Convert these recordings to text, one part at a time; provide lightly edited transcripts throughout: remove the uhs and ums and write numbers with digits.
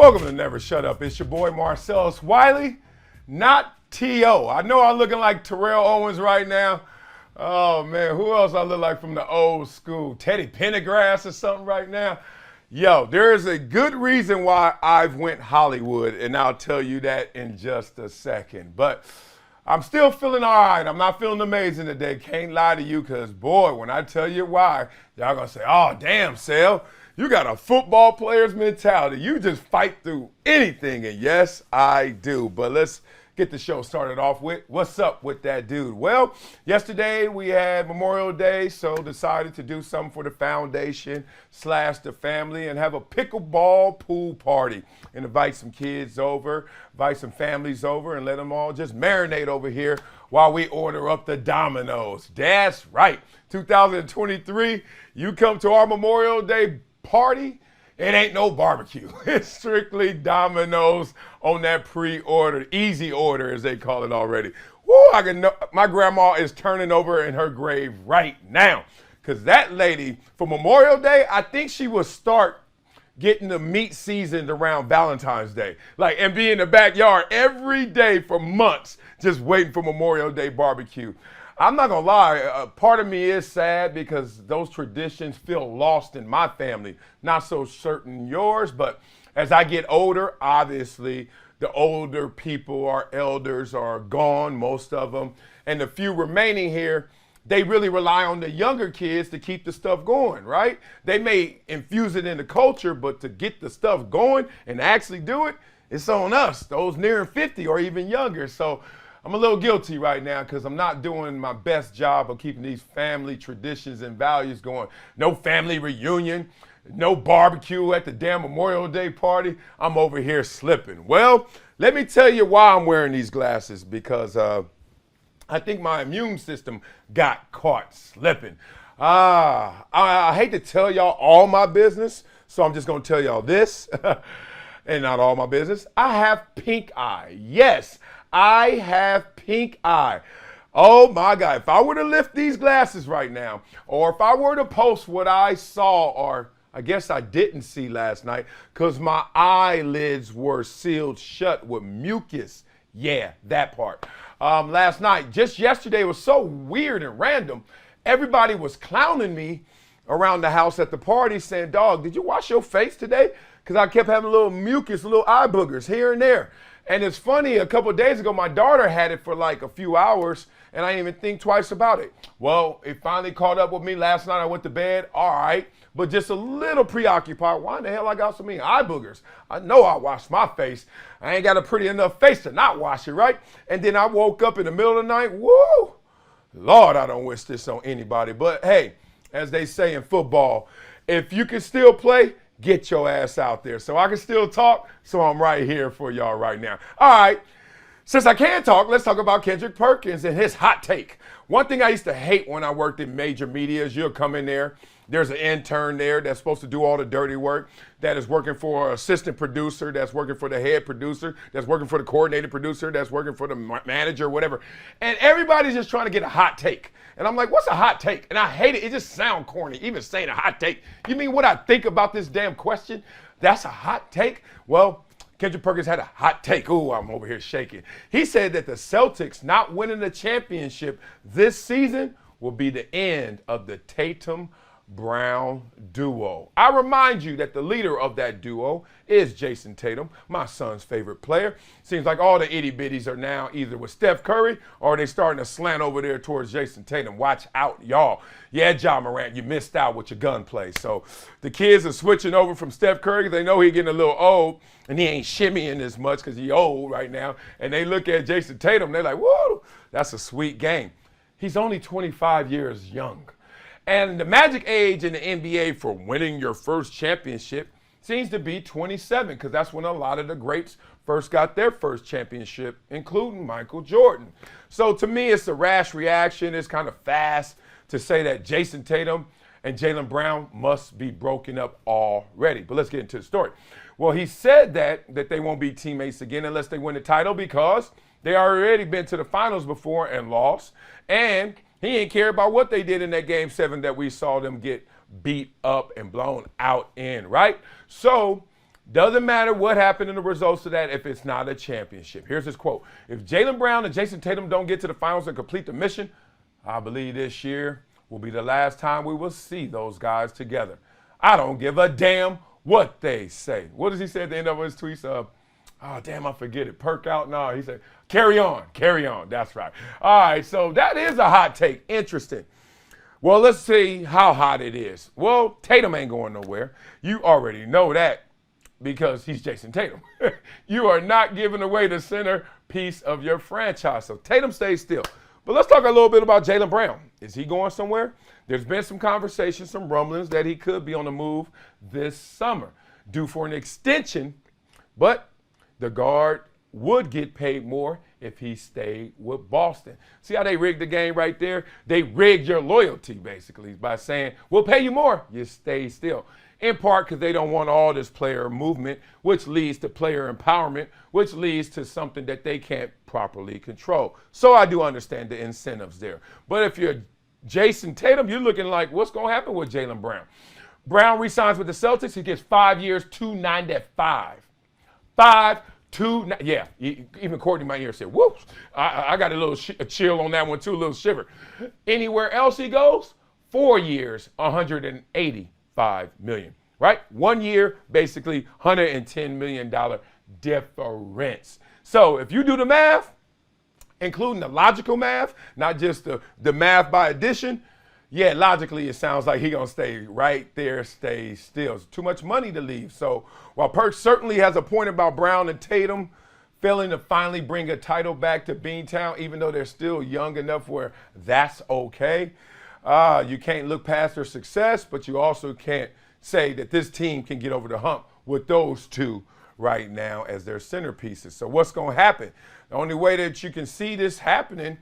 Welcome to Never Shut Up. It's your boy Marcellus. Wiley, not T.O. I know I'm looking like Terrell Owens right now. Oh man, who else I look like from the old school? Teddy Pendergrass or something right now? Yo, there is a good reason why I've went Hollywood, and I'll tell you that in just a second. But I'm still feeling all right. I'm not feeling amazing today. Can't lie to you, because boy, when I tell you why, y'all gonna say, oh damn, Sel, you got a football player's mentality. You just fight through anything, and yes, I do. But let's get the show started off with what's up with that dude. Well, yesterday we had Memorial Day, so decided to do something for the foundation / the family and have a pickleball pool party and invite some kids over, invite some families over, and let them all just marinate over here while we order up the Dominoes. That's right. 2023, you come to our Memorial Day party, it ain't no barbecue. It's strictly Dominoes on that pre-order, easy order as they call it already. Woo, I can know my grandma is turning over in her grave right now, because that lady for Memorial Day, I think she will start getting the meat seasoned around Valentine's Day, and be in the backyard every day for months just waiting for Memorial Day barbecue. I'm not gonna lie, part of me is sad because those traditions feel lost in my family. Not so certain yours, but as I get older, obviously the older people, our elders, are gone, most of them. And the few remaining here, they really rely on the younger kids to keep the stuff going, right? They may infuse it in the culture, but to get the stuff going and actually do it, it's on us, those near 50 or even younger. So I'm a little guilty right now because I'm not doing my best job of keeping these family traditions and values going. No family reunion, no barbecue at the damn Memorial Day party. I'm over here slipping. Well, let me tell you why I'm wearing these glasses, because I think my immune system got caught slipping. I hate to tell y'all all my business, so I'm just going to tell y'all this, and not all my business. I have pink eye. Yes, I have pink eye. Oh my God, if I were to lift these glasses right now, or if I were to post what I saw, or I guess I didn't see last night, because my eyelids were sealed shut with mucus. Yeah, that part. Last night, just yesterday, was so weird and random. Everybody was clowning me around the house at the party saying, dog, did you wash your face today? Because I kept having a little mucus, little eye boogers here and there. And it's funny, a couple of days ago, my daughter had it for like a few hours, and I didn't even think twice about it. Well, it finally caught up with me last night. I went to bed, all right, but just a little preoccupied. Why in the hell I got so many eye boogers? I know I washed my face. I ain't got a pretty enough face to not wash it, right? And then I woke up in the middle of the night, woo! Lord, I don't wish this on anybody. But hey, as they say in football, if you can still play, get your ass out there. So I can still talk, so I'm right here for y'all right now. All right, since I can talk, let's talk about Kendrick Perkins and his hot take. One thing I used to hate when I worked in major media is you'll come in there, there's an intern there that's supposed to do all the dirty work, that is working for an assistant producer, that's working for the head producer, that's working for the coordinated producer, that's working for the manager, whatever. And everybody's just trying to get a hot take. And I'm like, what's a hot take? And I hate it. It just sounds corny, even saying a hot take. You mean what I think about this damn question? That's a hot take? Well, Kendrick Perkins had a hot take. Ooh, I'm over here shaking. He said that the Celtics not winning the championship this season will be the end of the Tatum-Brown duo. I remind you that the leader of that duo is Jayson Tatum, my son's favorite player. Seems like all the itty bitties are now either with Steph Curry or they starting to slant over there towards Jayson Tatum. Watch out, y'all. Yeah, Ja Morant, you missed out with your gunplay. So the kids are switching over from Steph Curry because they know he's getting a little old and he ain't shimmying as much because he's old right now. And they look at Jayson Tatum, they're like, whoa, that's a sweet game. He's only 25 years young. And the magic age in the NBA for winning your first championship seems to be 27, because that's when a lot of the greats first got their first championship, including Michael Jordan. So to me, it's a rash reaction. It's kind of fast to say that Jayson Tatum and Jaylen Brown must be broken up already. But let's get into the story. Well, he said that they won't be teammates again unless they win the title, because they already been to the finals before and lost. And he ain't care about what they did in that Game 7 that we saw them get beat up and blown out in, right? So Doesn't matter what happened in the results of that if it's not a championship. Here's his quote. If Jaylen Brown and Jayson Tatum don't get to the finals and complete the mission, I believe this year will be the last time we will see those guys together. I don't give a damn what they say. What does he say at the end of his tweets? Oh, damn, I forget it. Perk out? No, he said, carry on. That's right. All right, so that is a hot take. Interesting. Well, let's see how hot it is. Well, Tatum ain't going nowhere. You already know that because he's Jayson Tatum. You are not giving away the centerpiece of your franchise. So Tatum stays still. But let's talk a little bit about Jaylen Brown. Is he going somewhere? There's been some conversations, some rumblings that he could be on the move this summer, due for an extension, but the guard would get paid more if he stayed with Boston. See how they rigged the game right there? They rigged your loyalty, basically, by saying, we'll pay you more, you stay still. In part because they don't want all this player movement, which leads to player empowerment, which leads to something that they can't properly control. So I do understand the incentives there. But if you're Jayson Tatum, you're looking like, what's going to happen with Jaylen Brown? Brown re-signs with the Celtics. He gets 5 years, $295. Yeah, even Courtney in my ear said, whoops. I got a little a chill on that one too, a little shiver. Anywhere else he goes, 4 years, $185 million, right? 1 year, basically $110 million difference. So if you do the math, including the logical math, not just the math by addition, yeah, logically it sounds like he's going to stay right there, stay still. It's too much money to leave. So while Perk certainly has a point about Brown and Tatum failing to finally bring a title back to Beantown, even though they're still young enough where that's okay, you can't look past their success, but you also can't say that this team can get over the hump with those two right now as their centerpieces. So what's going to happen? The only way that you can see this happening,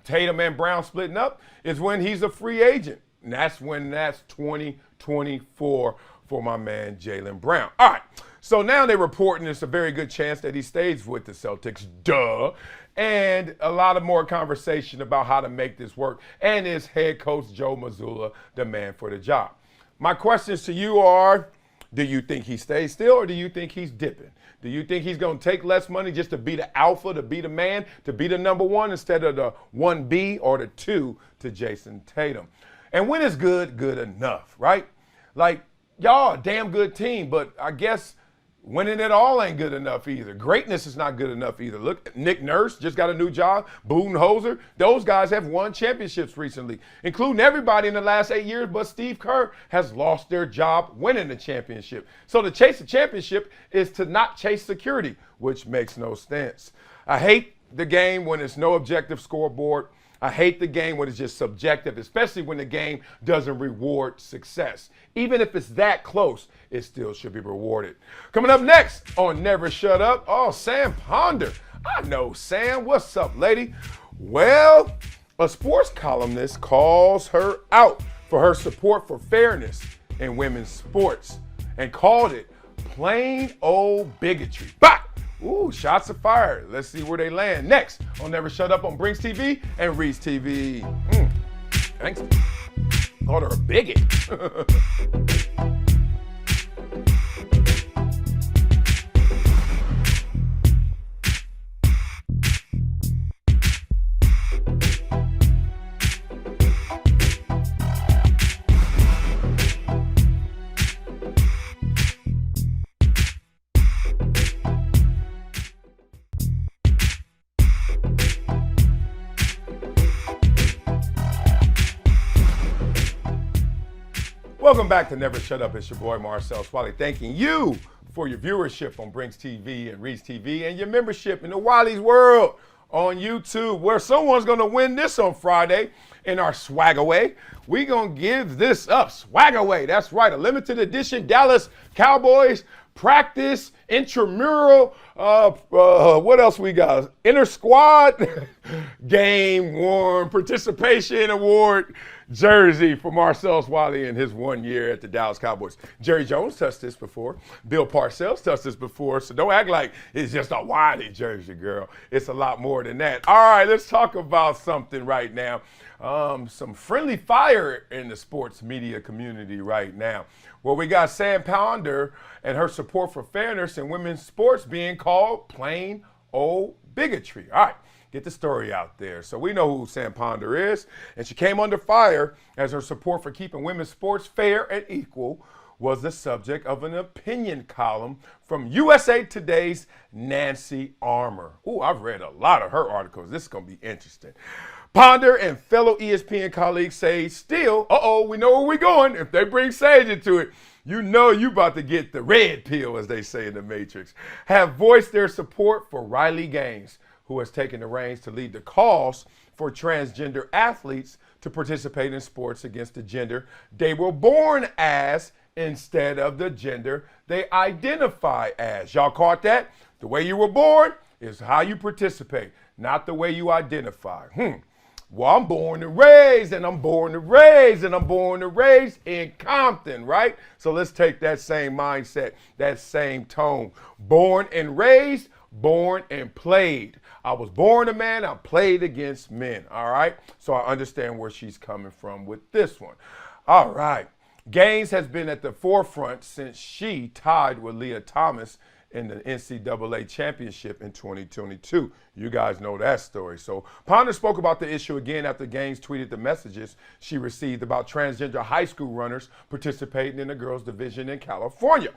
Tatum and Brown splitting up, is when he's a free agent. And that's 2024 for my man Jaylen Brown. All right, so now they're reporting it's a very good chance that he stays with the Celtics. Duh. And a lot of more conversation about how to make this work. And is head coach Joe Mazzulla the man for the job? My questions to you are, do you think he stays still or do you think he's dipping? Do you think he's going to take less money just to be the alpha, to be the man, to be the number one instead of the 1B or the 2 to Jayson Tatum? And when is good, good enough, right? Like, y'all a damn good team, but I guess winning it all ain't good enough either. Greatness is not good enough either. Look, Nick Nurse just got a new job. Budenholzer, those guys have won championships recently, including everybody in the last 8 years, but Steve Kerr has lost their job winning the championship. So to chase the championship is to not chase security, which makes no sense. I hate the game when it's no objective scoreboard. I hate the game when it's just subjective, especially when the game doesn't reward success. Even if it's that close, it still should be rewarded. Coming up next on Never Shut Up, Sam Ponder. I know Sam. What's up, lady? Well, a sports columnist calls her out for her support for fairness in women's sports and called it plain old bigotry. Bah! Ooh, shots are fired. Let's see where they land next on Never Shut Up on Brinks TV and Reese TV. Thanks. Called her a bigot. Welcome back to Never Shut Up. It's your boy Marcellus, Wiley, thanking you for your viewership on Brinks TV and Reese TV and your membership in the Wiley's World on YouTube, where someone's going to win this on Friday in our swag away. We're going to give this up. Swag away. That's right. A limited edition Dallas Cowboys practice intramural, what else we got? Inter squad game worn participation award jersey for Marcellus Wiley in his 1 year at the Dallas Cowboys. Jerry Jones touched this before. Bill Parcells touched this before. So don't act like it's just a Wiley jersey, girl. It's a lot more than that. All right, let's talk about something right now. Some friendly fire in the sports media community right now. Well, we got Sam Ponder and her support for fairness in women's sports being called plain old bigotry. All right. Get the story out there. So we know who Sam Ponder is, and she came under fire as her support for keeping women's sports fair and equal was the subject of an opinion column from USA Today's Nancy Armour. Ooh, I've read a lot of her articles. This is going to be interesting. Ponder and fellow ESPN colleagues say still, we know where we're going. If they bring Sage into it, you know you about to get the red pill, as they say in the Matrix, have voiced their support for Riley Gaines, who has taken the reins to lead the cause for transgender athletes to participate in sports against the gender they were born as instead of the gender they identify as. Y'all caught that? The way you were born is how you participate, not the way you identify. Well, I'm born and raised, and I'm born and raised, and I'm born and raised in Compton, right? So let's take that same mindset, that same tone. Born and raised, born and played. I was born a man, I played against men, all right? So I understand where she's coming from with this one. All right. Gaines has been at the forefront since she tied with Leah Thomas in the NCAA championship in 2022. You guys know that story. So Ponder spoke about the issue again after Gaines tweeted the messages she received about transgender high school runners participating in the girls division in California.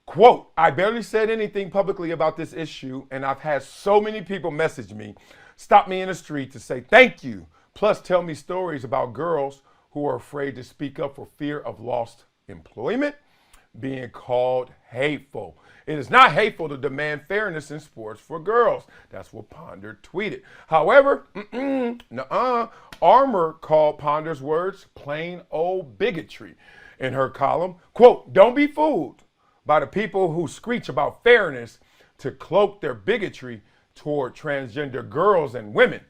Quote, I barely said anything publicly about this issue, and I've had so many people message me, stop me in the street to say thank you, plus tell me stories about girls who are afraid to speak up for fear of lost employment, being called hateful. It is not hateful to demand fairness in sports for girls. That's what Ponder tweeted. However, Armour called Ponder's words plain old bigotry in her column. Quote, don't be fooled by the people who screech about fairness to cloak their bigotry toward transgender girls and women.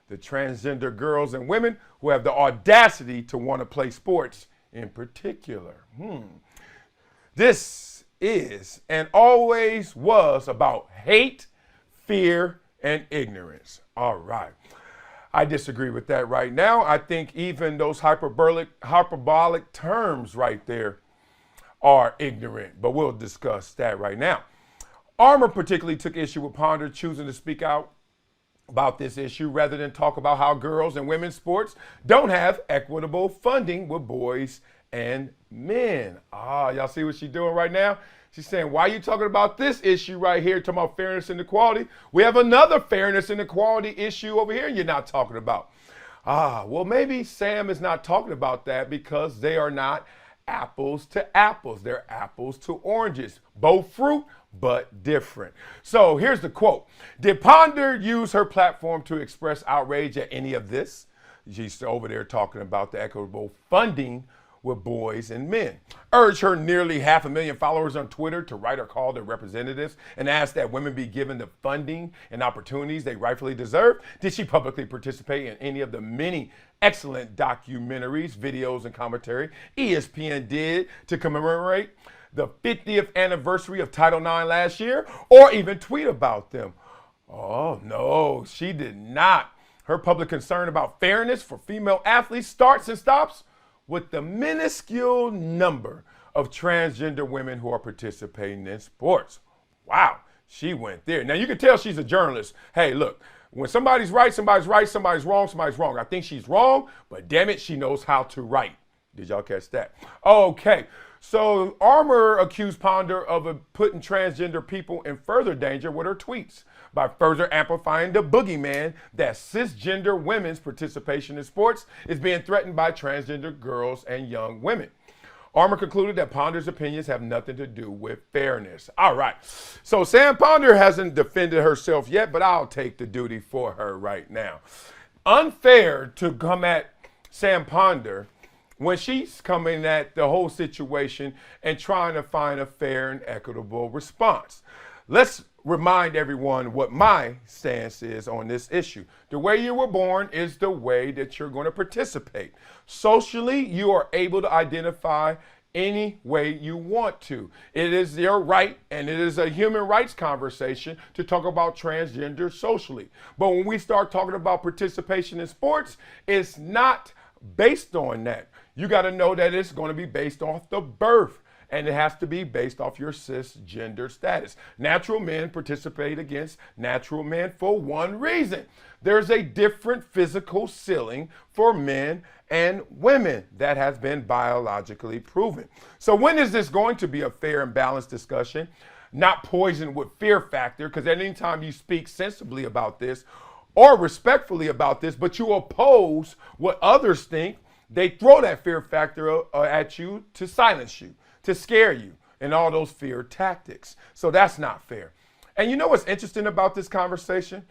The transgender girls and women who have the audacity to want to play sports in particular. This is and always was about hate, fear, and ignorance. All right. I disagree with that right now. I think even those hyperbolic terms right there are ignorant, but we'll discuss that right now. Armour particularly took issue with Ponder choosing to speak out about this issue rather than talk about how girls and women's sports don't have equitable funding with boys and men. Y'all see what she's doing right now? She's saying, why are you talking about this issue right here, talking about fairness and equality? We have another fairness and equality issue over here you're not talking about. Well, maybe Sam is not talking about that because they are not apples to apples. They're apples to oranges. Both fruit, but different. So here's the quote. Did Ponder use her platform to express outrage at any of this? She's over there talking about the equitable funding with boys and men. Urge her nearly 500,000 followers on Twitter to write or call their representatives and ask that women be given the funding and opportunities they rightfully deserve. Did she publicly participate in any of the many excellent documentaries, videos, and commentary ESPN did to commemorate the 50th anniversary of Title IX last year, or even tweet about them? Oh, no, she did not. Her public concern about fairness for female athletes starts and stops with the minuscule number of transgender women who are participating in sports. Wow, she went there. Now, you can tell she's a journalist. Hey, look, when somebody's right, somebody's right, somebody's wrong. I think she's wrong, but damn it, she knows how to write. Did y'all catch that? Okay, so Armour accused Ponder of putting transgender people in further danger with her tweets by further amplifying the boogeyman that cisgender women's participation in sports is being threatened by transgender girls and young women. Armour concluded that Ponder's opinions have nothing to do with fairness. All right, so Sam Ponder hasn't defended herself yet, but I'll take the duty for her right now. Unfair to come at Sam Ponder when she's coming at the whole situation and trying to find a fair and equitable response. Let's remind everyone what my stance is on this issue. The way you were born is the way that you're going to participate. Socially, you are able to identify any way you want to. It is your right, and it is a human rights conversation to talk about transgender socially. But when we start talking about participation in sports, it's not based on that. You got to know that it's going to be based off the birth, and it has to be based off your cisgender status. Natural men participate against natural men for one reason. There's a different physical ceiling for men and women that has been biologically proven. So when is this going to be a fair and balanced discussion, not poisoned with fear factor? Because anytime you speak sensibly about this or respectfully about this, but you oppose what others think, they throw that fear factor at you to silence you, to scare you, and all those fear tactics. So that's not fair. And you know what's interesting about this conversation?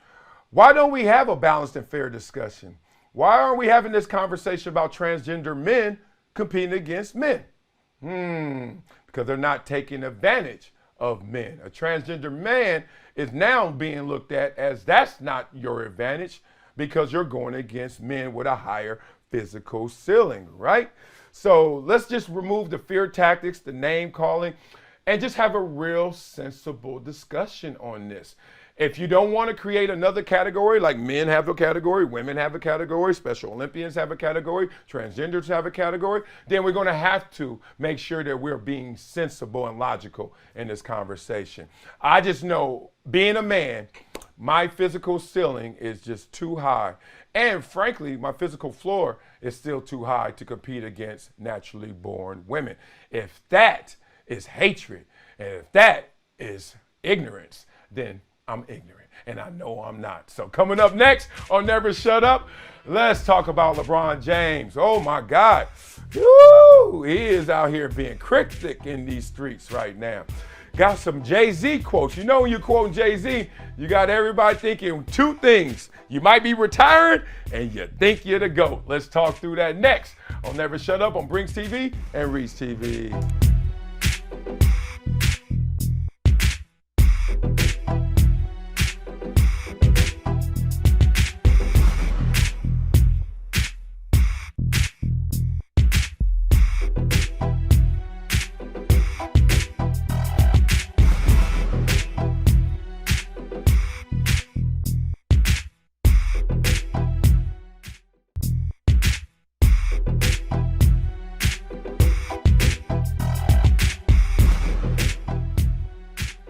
Why don't we have a balanced and fair discussion? Why aren't we having this conversation about transgender men competing against men? Because they're not taking advantage of men. A transgender man is now being looked at as that's not your advantage because you're going against men with a higher physical ceiling, right? So let's just remove the fear tactics, the name calling, and just have a real sensible discussion on this. If you don't want to create another category, like men have a category, women have a category, Special Olympians have a category, transgenders have a category, then we're going to have to make sure that we're being sensible and logical in this conversation. I just know, being a man, my physical ceiling is just too high. And frankly, my physical floor is still too high to compete against naturally born women. If that is hatred, and if that is ignorance, then I'm ignorant, and I know I'm not. So coming up next on Never Shut Up, let's talk about LeBron James. Oh my God. Woo! He is out here being cryptic in these streets right now. Got some Jay-Z quotes. You know when you're quoting Jay-Z, you got everybody thinking two things. You might be retiring, and you think you're the GOAT. Let's talk through that next on Never Shut Up on Brinks TV and Reach TV.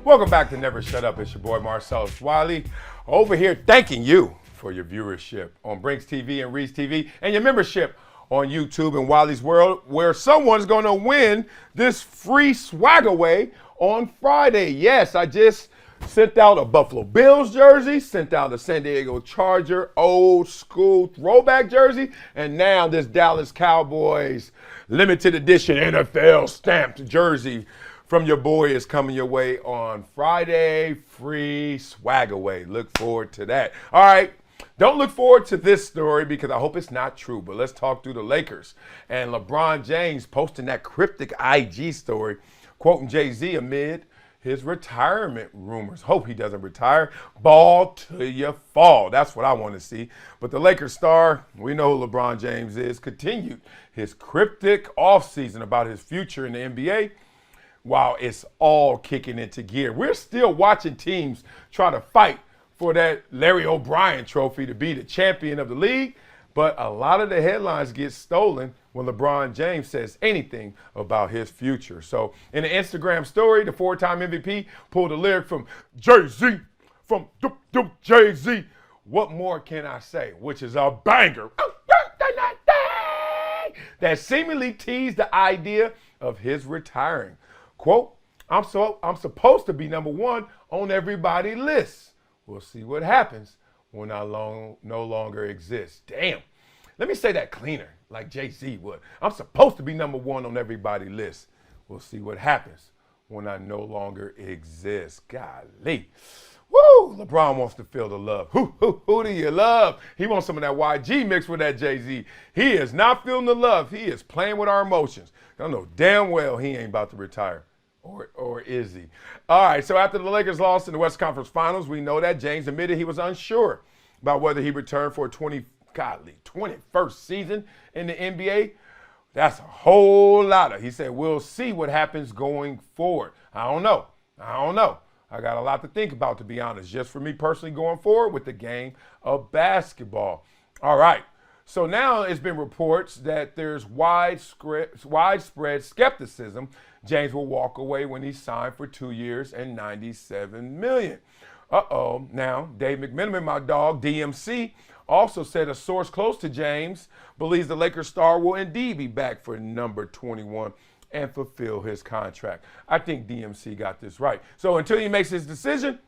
Welcome back to Never Shut Up. It's your boy Marcellus Wiley over here thanking you for your viewership on Brinks TV and Reach TV and your membership on YouTube and Wiley's World, where someone's going to win this free swag away on Friday. Yes, I just sent out a Buffalo Bills jersey, sent out a San Diego Charger old school throwback jersey, and now this Dallas Cowboys limited edition NFL stamped jersey from your boy is coming your way on Friday. Free swag away. Look forward to that. All right. Don't look forward to this story because I hope it's not true, but let's talk through the Lakers. And LeBron James posting that cryptic IG story, quoting Jay-Z amid his retirement rumors. Hope he doesn't retire. Ball till you fall. That's what I want to see. But the Lakers star, we know who LeBron James is, continued his cryptic offseason about his future in the NBA. While it's all kicking into gear, we're still watching teams try to fight for that Larry O'Brien trophy to be the champion of the league, but a lot of the headlines get stolen when LeBron James says anything about his future. So in an Instagram story, the four-time MVP pulled a lyric from Jay-Z, from Jay-Z, "What more can I say?" which is a banger that seemingly teased the idea of his retiring. Quote, I'm supposed to be number one on everybody's list. We'll see what happens when I no longer exist. Damn. Let me say that cleaner, like Jay-Z would. I'm supposed to be number one on everybody's list. We'll see what happens when I no longer exist. Golly. Woo! LeBron wants to feel the love. Who do you love? He wants some of that YG mixed with that Jay-Z. He is not feeling the love. He is playing with our emotions. I know damn well he ain't about to retire. Or is he? All right, so after the Lakers lost in the West Conference Finals, we know that James admitted he was unsure about whether he returned for a 21st season in the NBA. That's a whole lot of. He said, we'll see what happens going forward. I don't know. I got a lot to think about, to be honest, just for me personally going forward with the game of basketball. All right. So now it's been reports that there's widespread skepticism James will walk away when he's signed for 2 years and $97 million. Now, Dave McMenamin, my dog, DMC, also said a source close to James believes the Lakers star will indeed be back for number 21 and fulfill his contract. I think DMC got this right. So until he makes his decision,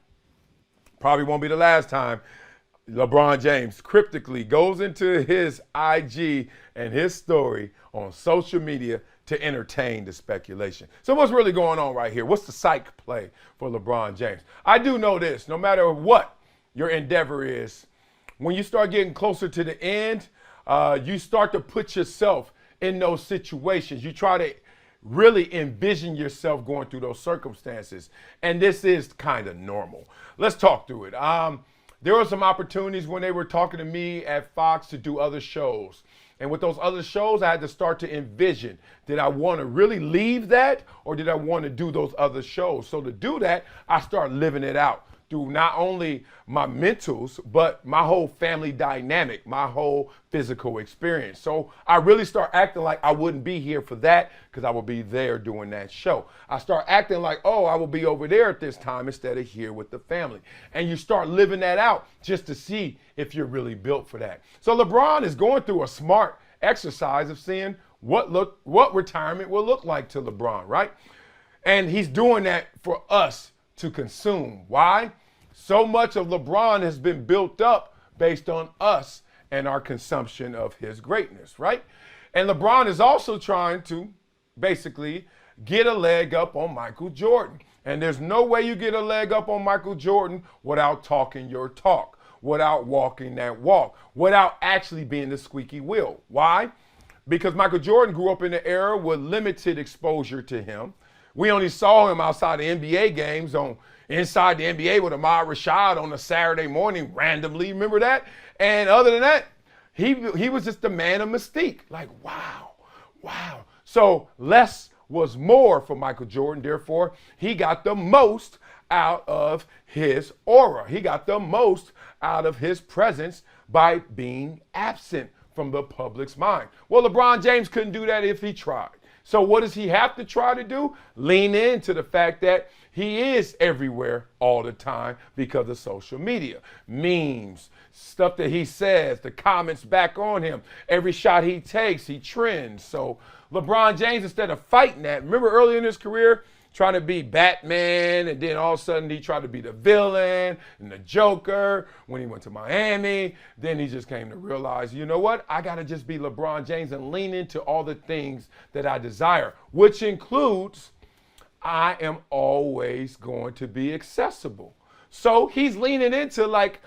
probably won't be the last time LeBron James cryptically goes into his IG and his story on social media to entertain the speculation. So what's really going on right here? What's the psych play for LeBron James? I do know this, no matter what your endeavor is, when you start getting closer to the end, you start to put yourself in those situations. You try to really envision yourself going through those circumstances. And this is kind of normal. Let's talk through it. There were some opportunities when they were talking to me at Fox to do other shows. And with those other shows, I had to start to envision, did I want to really leave that, or did I want to do those other shows? So to do that, I start living it out through not only my mentals, but my whole family dynamic, my whole physical experience. So I really start acting like I wouldn't be here for that because I will be there doing that show. I start acting like, oh, I will be over there at this time instead of here with the family. And you start living that out just to see if you're really built for that. So LeBron is going through a smart exercise of seeing what retirement will look like to LeBron, right? And he's doing that for us to consume. Why? So much of LeBron has been built up based on us and our consumption of his greatness, right? And LeBron is also trying to basically get a leg up on Michael Jordan. And there's no way you get a leg up on Michael Jordan without talking your talk, without walking that walk, without actually being the squeaky wheel. Why? Because Michael Jordan grew up in an era with limited exposure to him. We only saw him outside the NBA games on Inside the NBA with Ahmad Rashad on a Saturday morning randomly. Remember that? And other than that, he was just the man of mystique. Like, wow. So less was more for Michael Jordan. Therefore, he got the most out of his aura. He got the most out of his presence by being absent from the public's mind. Well, LeBron James couldn't do that if he tried. So what does he have to try to do? Lean into the fact that he is everywhere all the time because of social media. Memes, stuff that he says, the comments back on him. Every shot he takes, he trends. So LeBron James, instead of fighting that, remember early in his career, trying to be Batman, and then all of a sudden he tried to be the villain and the Joker when he went to Miami. Then he just came to realize, you know what? I got to just be LeBron James and lean into all the things that I desire, which includes I am always going to be accessible. So he's leaning into, like,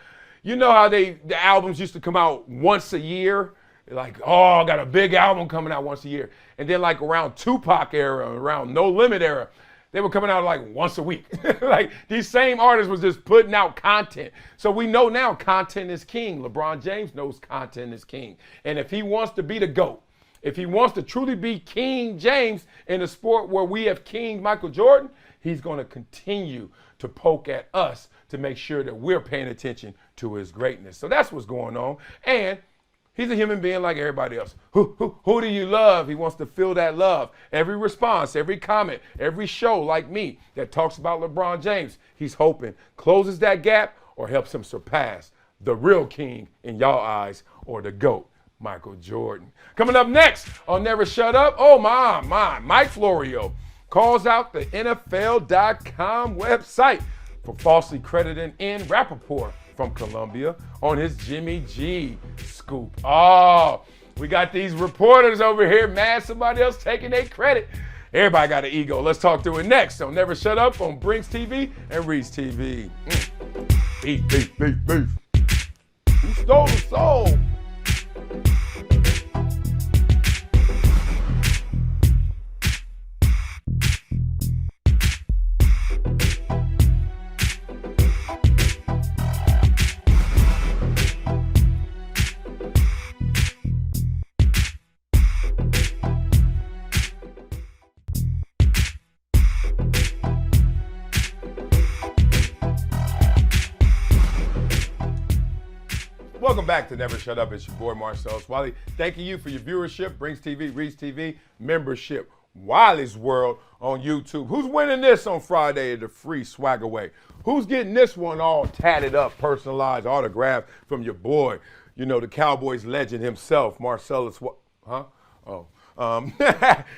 you know how the albums used to come out once a year? Like, oh, I got a big album coming out once a year. And then like around Tupac era, around No Limit era, they were coming out like once a week. Like these same artists was just putting out content. So we know now content is king. LeBron James knows content is king. And if he wants to be the GOAT, if he wants to truly be King James in a sport where we have King Michael Jordan, he's going to continue to poke at us to make sure that we're paying attention to his greatness. So that's what's going on. And he's a human being like everybody else. Who do you love? He wants to feel that love. Every response, every comment, every show like me that talks about LeBron James, he's hoping closes that gap or helps him surpass the real king in y'all eyes, or the GOAT, Michael Jordan. Coming up next on Never Shut Up, oh my, Mike Florio calls out the NFL.com website for falsely crediting in Rapoport from Columbia on his Jimmy G scoop. Oh, we got these reporters over here mad somebody else taking their credit. Everybody got an ego. Let's talk through it next on Never Shut Up on Brinks TV and Reach TV. Beef, beef, beef, beef. Who stole the soul? Welcome back to Never Shut Up. It's your boy Marcellus. Wiley, thanking you for your viewership. Brings TV, Reads TV, membership. Wiley's World on YouTube. Who's winning this on Friday at the free swag away? Who's getting this one all tatted up, personalized, autographed from your boy? You know, the Cowboys legend himself, Marcellus. Huh? Oh.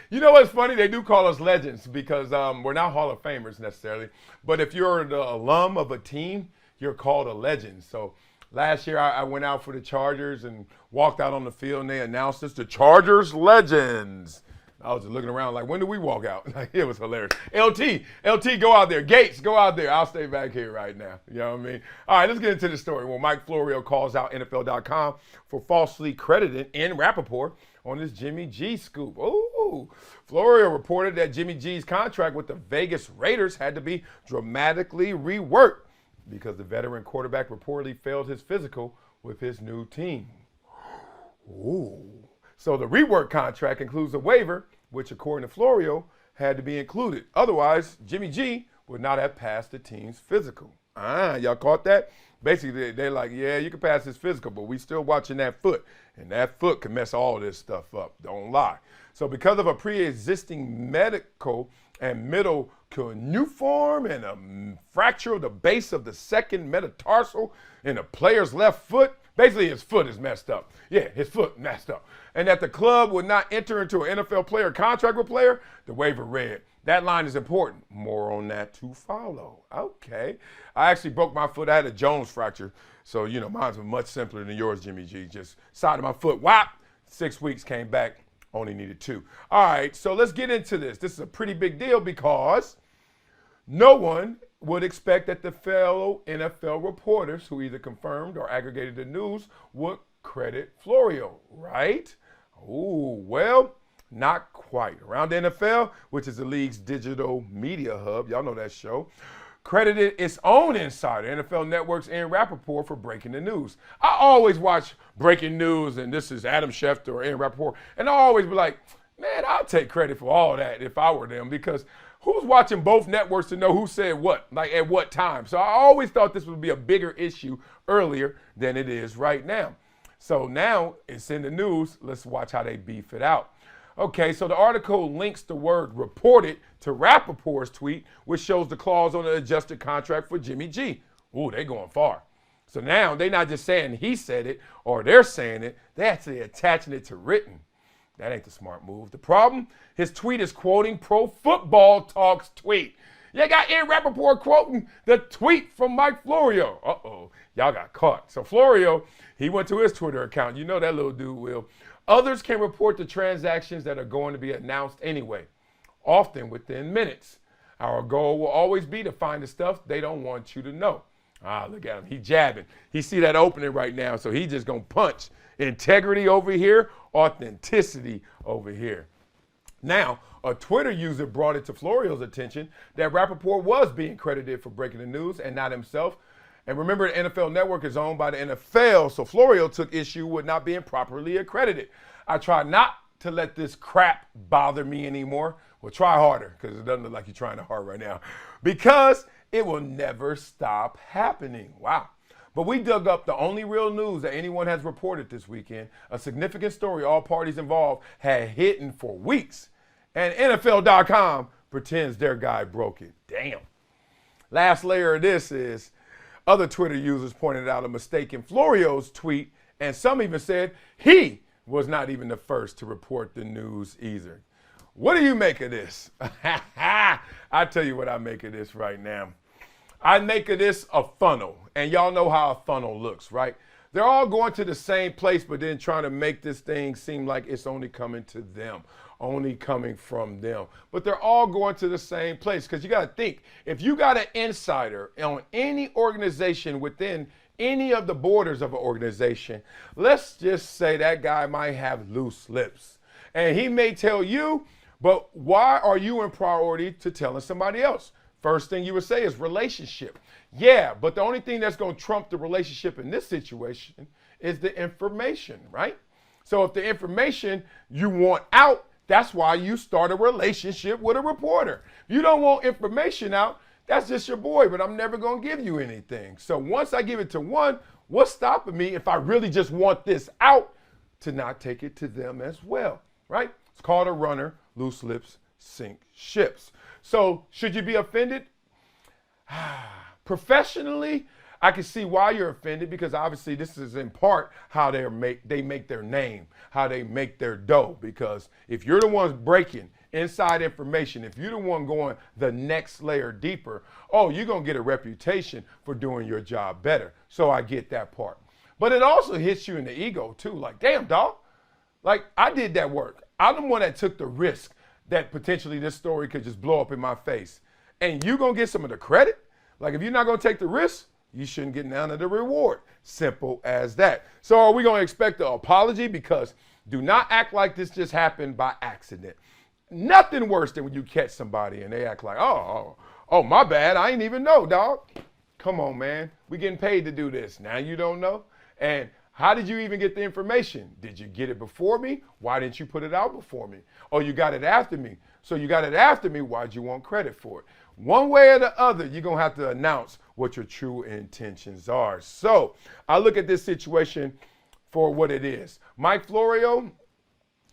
You know what's funny? They do call us legends because we're not Hall of Famers necessarily. But if you're the alum of a team, you're called a legend. So last year, I went out for the Chargers and walked out on the field, and they announced us the Chargers Legends. I was just looking around like, when do we walk out? Like, it was hilarious. LT, go out there. Gates, go out there. I'll stay back here right now. You know what I mean? All right, let's get into the story. Well, Mike Florio calls out NFL.com for falsely credited in Rapoport on this Jimmy G scoop. Ooh. Florio reported that Jimmy G's contract with the Vegas Raiders had to be dramatically reworked because the veteran quarterback reportedly failed his physical with his new team. Ooh. So the rework contract includes a waiver, which according to Florio, had to be included. Otherwise, Jimmy G would not have passed the team's physical. Y'all caught that? Basically, they're like, yeah, you can pass his physical, but we still watching that foot. And that foot can mess all this stuff up. Don't lie. So because of a pre-existing medical and middle cuneiform and a fracture of the base of the second metatarsal in the player's left foot, basically his foot is messed up. Yeah, his foot messed up. And that the club would not enter into an NFL player contract with player, the waiver read. That line is important. More on that to follow. Okay. I actually broke my foot. I had a Jones fracture. So, you know, mine's much simpler than yours, Jimmy G. Just side of my foot, whop, 6 weeks, came back, only needed 2. All right, so let's get into this. This is a pretty big deal because no one would expect that the fellow NFL reporters who either confirmed or aggregated the news would credit Florio, right? Ooh, well, not quite. Around the NFL, which is the league's digital media hub, y'all know that show, credited its own insider, NFL Network's Aaron Rapoport, for breaking the news. I always watch breaking news, and this is Adam Schefter or Aaron Rapoport, and I always be like, man, I'll take credit for all that if I were them, because who's watching both networks to know who said what, like at what time? So I always thought this would be a bigger issue earlier than it is right now. So now it's in the news. Let's watch how they beef it out. Okay, so the article links the word reported to Rapoport's tweet, which shows the clause on the adjusted contract for Jimmy G. Ooh, they going far. So now they're not just saying he said it or they're saying it. They're actually attaching it to written. That ain't the smart move. The problem, his tweet is quoting Pro Football Talk's tweet. You got Aaron Rapoport quoting the tweet from Mike Florio. Uh-oh, y'all got caught. So Florio, he went to his Twitter account. You know that little dude will. Others can report the transactions that are going to be announced anyway, often within minutes. Our goal will always be to find the stuff they don't want you to know. Look at him. He jabbing. He see that opening right now, so he just going to punch. Integrity over here, authenticity over here. Now, a Twitter user brought it to Florio's attention that Rapoport was being credited for breaking the news and not himself. And remember, the NFL Network is owned by the NFL, so Florio took issue with not being properly accredited. I try not to let this crap bother me anymore. Well, try harder, because it doesn't look like you're trying hard right now. Because it will never stop happening. Wow. But we dug up the only real news that anyone has reported this weekend, a significant story all parties involved had hidden for weeks. And NFL.com pretends their guy broke it. Damn. Last layer of this is other Twitter users pointed out a mistake in Florio's tweet, and some even said he was not even the first to report the news either. What do you make of this? I tell you what I make of this right now. I make of this a funnel, and y'all know how a funnel looks, right? They're all going to the same place, but then trying to make this thing seem like it's only coming to them. only coming from them. But they're all going to the same place, because you got to think, if you got an insider on any organization within any of the borders of an organization, let's just say that guy might have loose lips. And he may tell you, but why are you in priority to telling somebody else? First thing you would say is relationship. Yeah, but the only thing that's going to trump the relationship in this situation is the information, right? So if the information you want out, that's why you start a relationship with a reporter. If you don't want information out, that's just your boy, but I'm never going to give you anything. So once I give it to one, what's stopping me if I really just want this out to not take it to them as well, right? It's called a runner. Loose lips sink ships. So should you be offended? Professionally, I can see why you're offended, because obviously this is in part how they make their name, how they make their dough. Because if you're the ones breaking inside information, if you're the one going the next layer deeper, oh, you're going to get a reputation for doing your job better. So I get that part. But it also hits you in the ego too. Like, damn, dog. Like, I did that work. I'm the one that took the risk that potentially this story could just blow up in my face. And you going to get some of the credit? Like, if you're not going to take the risk, you shouldn't get none of the reward. Simple as that. So are we going to expect an apology? Because do not act like this just happened by accident. Nothing worse than when you catch somebody and they act like, oh, my bad. I ain't even know, dog. Come on, man. We getting paid to do this. Now you don't know? And how did you even get the information? Did you get it before me? Why didn't you put it out before me? Oh, you got it after me. So you got it after me. Why'd you want credit for it? One way or the other, you're going to have to announce what your true intentions are. So I look at this situation for what it is. Mike Florio,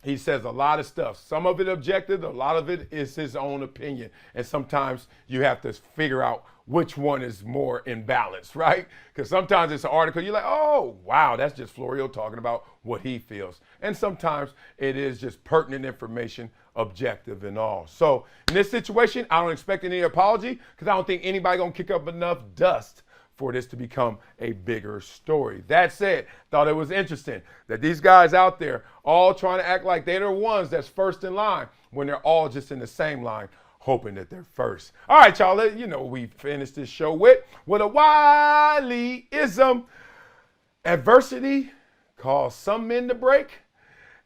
he says a lot of stuff. Some of it objective, a lot of it is his own opinion. And sometimes you have to figure out which one is more in balance, right? Because sometimes it's an article, you're like, oh, wow, that's just Florio talking about what he feels. And sometimes it is just pertinent information, objective and all. So in this situation, I don't expect any apology, because I don't think anybody gonna kick up enough dust for this to become a bigger story. That said, thought it was interesting that these guys out there all trying to act like they're the ones that's first in line when they're all just in the same line, hoping that they're first. All right, y'all, you know we finished this show with a Wileyism. Adversity causes some men to break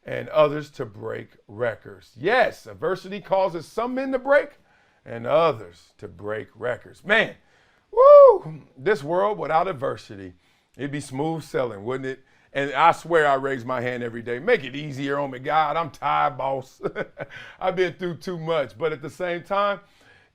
and others to break records. Yes, adversity causes some men to break and others to break records. Man, woo, this world without adversity, it'd be smooth sailing, wouldn't it? And I swear I raise my hand every day. Make it easier on me, God. I'm tired, boss. I've been through too much. But at the same time,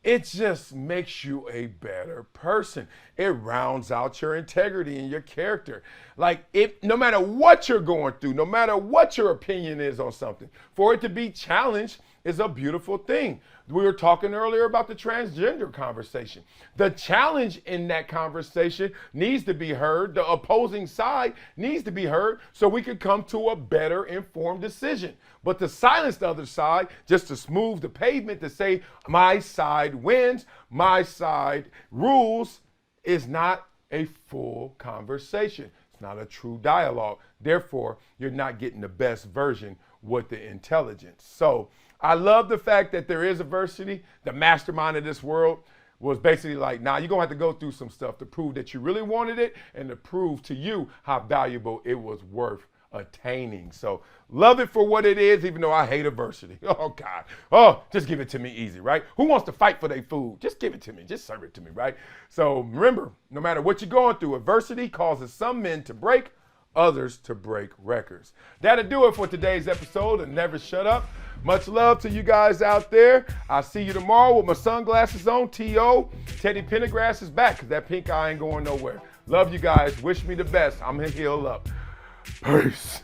it just makes you a better person. It rounds out your integrity and your character. Like, no matter what you're going through, no matter what your opinion is on something, for it to be challenged is a beautiful thing. We were talking earlier about the transgender conversation. The challenge in that conversation needs to be heard. The opposing side needs to be heard so we could come to a better informed decision. But to silence the other side, just to smooth the pavement, to say my side wins, my side rules, is not a full conversation. It's not a true dialogue. Therefore, you're not getting the best version with the intelligence. So I love the fact that there is adversity. The mastermind of this world was basically like, nah, you're going to have to go through some stuff to prove that you really wanted it and to prove to you how valuable it was worth attaining. So love it for what it is, even though I hate adversity. Oh, God. Oh, just give it to me easy, right? Who wants to fight for their food? Just give it to me. Just serve it to me, right? So remember, no matter what you're going through, adversity causes some men to break, others to break records. That'll do it for today's episode of Never Shut Up. Much love to you guys out there. I'll see you tomorrow with my sunglasses on. T.O. Teddy Pendergrass is back because that pink eye ain't going nowhere. Love you guys. Wish me the best. I'm going to heal up. Peace.